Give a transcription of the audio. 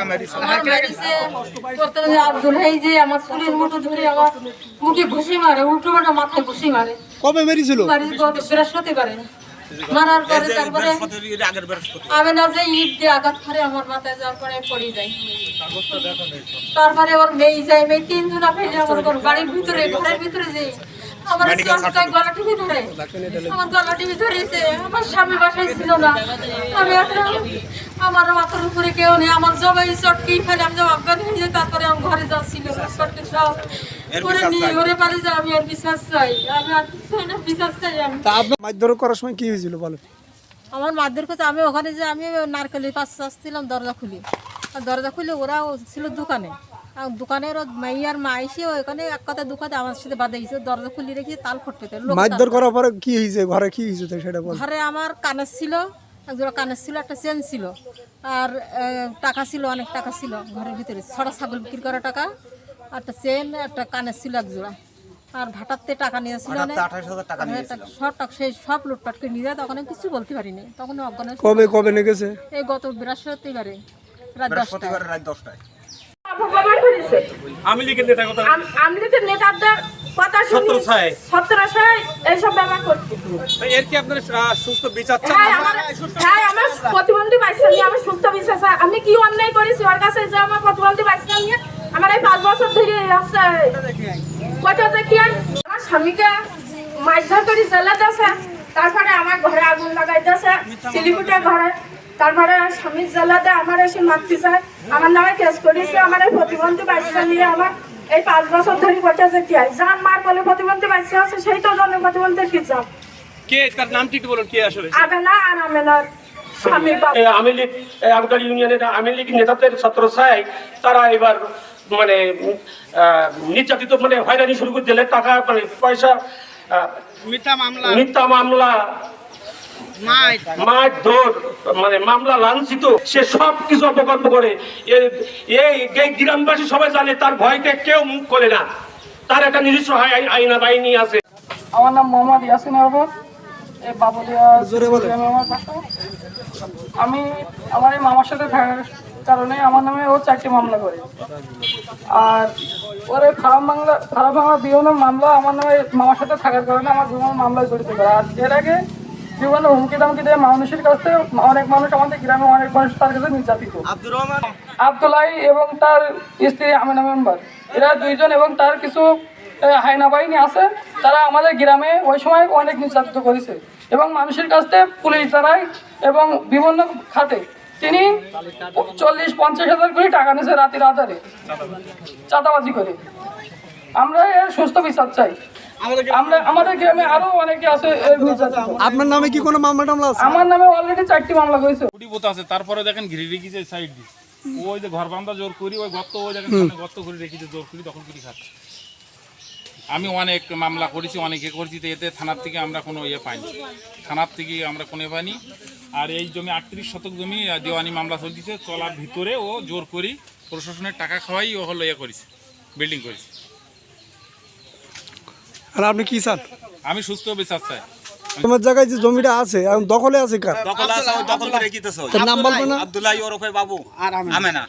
আমার মেরেছে করতে আব্দুল এই যে আমার চুলের মুঠো ধরে আমার মুখে ঘুষি মারে, উল্টো পাল্টা মাথায় ঘুষি মারে। কবে মেরেছিল? বৃহস্পতিবারে মারার পরে তারপরে আমি না যে ইট দিয়ে আঘাত করে আমার মাথায় যাওয়ার পরে পড়ে যাই। তারপরে ওর মেয়ে যায়, মেয়ে তিনজনা ফেলে আমার বাড়ির ভিতরে ঘরের ভিতরে যাই আমার গলা টিপে ধরে, আমার গলা টিপে ধরেছে। আমার স্বামী বাসায় ছিল না, আমি আমার মাথার উপরে কেউ নেই, আমার জবাই চটকি ফেলে আমি অজ্ঞান হয়ে যাই। তারপরে আমার ঘরে যাচ্ছিল চটকি সব করে নিয়ে ওরে পারে যে আমি আর বিশ্বাস চাই, আমি আর বিশ্বাস চাই। আমি মারধর করার সময় কি হয়েছিল বলো? আমার মারধর করতে আমি ওখানে যে আমি নারকেলের পাশে আসছিলাম, দরজা খুলি, আর দরজা খুলে ওরা ছিল দোকানে, দোকানের মাইয়ার মা এসে ওখানে এক কথা দোকানে আমার সাথে বাধা দিয়েছে, দরজা খুলে রেখে তাল ফটকে মারধর করার পরে কি হয়েছে? ঘরে কি হয়েছে সেটা বল। ঘরে আমার কানের ছিল, একজোড়া কানের ছিল, একটা চেন ছিল, আর টাকা ছিল, অনেক টাকা ছিল ঘরের ভিতরে, ছড়া ছাগল বিক্রি করা টাকা, একটা চেন, একটা কানের ছিল একজোড়া, আর ভাটাতে টাকা নিয়েছিল সব টাকা, সেই সব লুটপাট করে নিয়ে যায়। তখন আমি কিছু বলতে পারিনি, তখন অজ্ঞান। কবে কবে নিয়ে গেছে? এই গত বৃহস্পতিবারে রাত 10টায়। আমি লিখে নেতাদের কথা শুনি 17 এইসব ব্যবহার করছি। এর কি আপনার সুস্থ বিচার চান? হ্যাঁ, আমার প্রতিবন্ধী বাচ্চা নিয়ে আমি সুস্থ বিচার চাই। আমি কি অন্যায় করেছি ওর কাছে যে আমার প্রতিবন্ধী বাচ্চা নিয়ে আমার এই 5 বছর ধরে আসছে কত কি আমার স্বামীকে মারধর করে জেলে দিয়েছে, তারপরে আমার ঘরে আগুন লাগাই দিয়েছে সিলিপুটে ঘরে, তারপরে স্বামী জেলাতে আমার এসে মারতে চায়, আমার নামে কেস করেছে। আমার এই প্রতিবন্ধী বাচ্চা নিয়ে আমার এই 5 বছর ধরে বসেছে কি হয়, যার মার বলে প্রতিবন্ধী বাচ্চা আছে সেই তো জন্য প্রতিবন্ধী কি চাপ। কে তার নামটি একটু বলুন, কে আসলে? আমেনা আর আমেনার স্বামী বাবা। আওয়ামী লীগ আগরতলা ইউনিয়নের আওয়ামী লীগ নেতাদের ছত্রছায়ায় তারা এবার মানে নির্যাতিত, মানে হয়রানি শুরু করে দিলে, টাকা মানে পয়সা, মিথ্যা মামলা, মারধর, মানে মামলা লাঞ্ছিত, সে সব কিছু অপকল্প করে। এই গ্রামবাসী সবাই জানে, তার ভয়তে কেউ মুখ করে না, তার একটা নিজস্ব আইনা বাহিনী আছে। আমার নাম মোহাম্মদ ইয়াসিন আহমদ, এই বাবুলিয়া। আমি আমার এই মামার সাথে থাকার কারণে আমার নামে ও 4টি মামলা করে, আর ওর খারাপ মামলা বিহনের মামলা আমার নামে মামার সাথে থাকার কারণে আমার বিভিন্ন মামলায় জড়িত করে। আর এর আগে বিভিন্ন হুমকি দামকি দিয়ে মানুষের কাছে, অনেক মানুষ, আমাদের গ্রামে অনেক মানুষ তার কাছে নির্যাতিত। আব্দুলাই এবং তার স্ত্রী আমিনা মেম্বার, এরা দুইজন এবং তার কিছু হায়না বাহিনী আছে, তারা আমাদের গ্রামে ওই সময় অনেক নির্যাতিত করেছে এবং মানুষের কাছ থেকে পুলিশ দ্বারাই এবং বিভিন্ন খাতে তিনি 40-50 হাজার করে টাকা নিয়েছে রাতের আধারে চাঁদাবাজি করে। আমরা এর সুস্থ বিচার চাই। আমাদের গ্রামে আরো অনেকে আছে। আপনার নামে কি কোনো মামলা টামলা আছে? আমার নামে অলরেডি 4টি মামলা হয়েছে। আছে, তারপরে দেখেন ঘিরে রেখেছে সাইড দিয়ে, ওই যে ঘর বান্ধা জোর করি, ওই গর্ত, ওই দেখেন গর্ত করে রেখেছে জোর করি, তখন করি খাচ্ছে। আমি অনেক মামলা করেছি, অনেকে করেছি, তো এতে থানার থেকে আমরা কোনো ইয়ে পাইনি, থানার থেকে আমরা কোনো পাইনি। আর এই জমি 38 শতক জমি দেওয়ানি মামলা চলতেছে, চলার ভিতরে ও জোর করি প্রশাসনের টাকা খাওয়াই ও হলো ইয়ে করেছে, বিল্ডিং করেছে। আর আপনি কি চান? আমি সুস্থ বিচার চাই। তোমার জায়গায় যে জমিটা আছে এখন দখলে আছে কার? দখল আছে, দখল করে রেখেছে। নাম বলবো না? আব্দুল্লাহ ওরফে বাবু আর আমেনা।